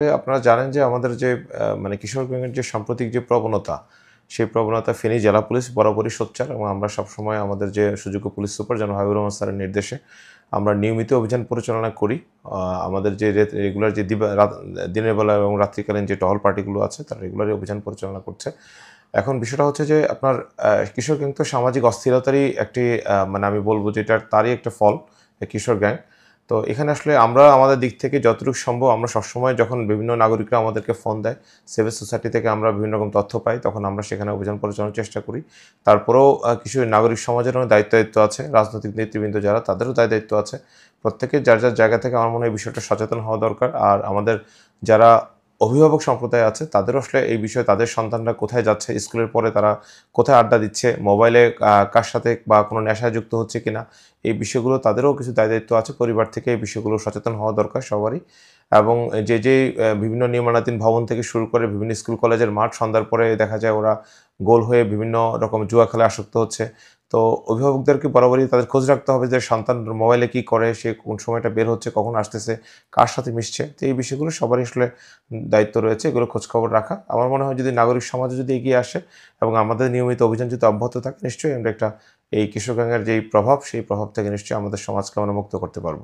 আপনারা জানেন যে আমাদের যে মানে কিশোরগঞ্জের যে সাম্প্রতিক যে প্রবণতা, সেই প্রবণতা ফেনী জেলা পুলিশ বরাবরই সোচ্চার এবং আমরা সবসময় আমাদের যে সুযোগ্য পুলিশ সুপার জনাব হাবিবুর রহমান স্যারের নির্দেশে আমরা নিয়মিত অভিযান পরিচালনা করি। আমাদের যে রেগুলার যে দিনের বেলা এবং রাত্রিকালীন যে টহল পার্টিগুলো আছে তারা রেগুলারই অভিযান পরিচালনা করছে। এখন বিষয়টা হচ্ছে যে আপনার কিশোরগঞ্জ তো সামাজিক অস্থিরতারই একটি মানে আমি বলব যে তারই একটা ফল, কিশোর গ্যাং। তো এখানে আসলে আমরা আমাদের দিক থেকে যতটুকু সম্ভব আমরা সবসময় যখন বিভিন্ন নাগরিকরা আমাদেরকে ফোন দেয়, সিভিল সোসাইটি থেকে আমরা বিভিন্ন রকম তথ্য পাই, তখন আমরা সেখানে অভিযান পরিচালনার চেষ্টা করি। তারপরেও কিছু নাগরিক সমাজেরও দায়িত্ব আছে, রাজনৈতিক নেতৃবৃন্দ যারা তাদেরও দায়িত্ব আছে। প্রত্যেকের যার জায়গা থেকে আমার মনে হয় এই বিষয়টা সচেতন হওয়া দরকার। আর আমাদের যারা অভিভাবক সম্প্রদায় আছে তাদেরও আসলে এই বিষয়ে তাদের সন্তানরা কোথায় যাচ্ছে, স্কুলের পরে তারা কোথায় আড্ডা দিচ্ছে, মোবাইলে কার সাথে বা কোনো নেশায় যুক্ত হচ্ছে কিনা, এই বিষয়গুলো তাদেরও কিছু দায়িত্ব আছে। পরিবার থেকে এই বিষয়গুলো সচেতন হওয়া দরকার সবারই। এবং যে বিভিন্ন নির্মাণাধীন ভবন থেকে শুরু করে বিভিন্ন স্কুল কলেজের মাঠ সন্ধ্যার পরে দেখা যায় ওরা গোল হয়ে বিভিন্ন রকম জুয়া খেলায় আসক্ত হচ্ছে। তো অভিভাবকদেরকে বরাবরই তাদের খোঁজ রাখতে হবে যে সন্তান মোবাইলে কি করে, সে কোন সময়টা বের হচ্ছে, কখন আসতেছে, কার সাথে মিশছে। তো এই বিষয়গুলো সবারই আসলে দায়িত্ব রয়েছে এগুলো খোঁজখবর রাখা। আমার মনে হয় যদি নাগরিক সমাজও যদি এগিয়ে আসে এবং আমাদের নিয়মিত অভিযান যদি অব্যাহত থাকে নিশ্চয়ই আমরা একটা এই কিশোরগঞ্জের যেই প্রভাব, সেই প্রভাব থেকে নিশ্চয়ই আমাদের সমাজকে আমরা মুক্ত করতে পারব।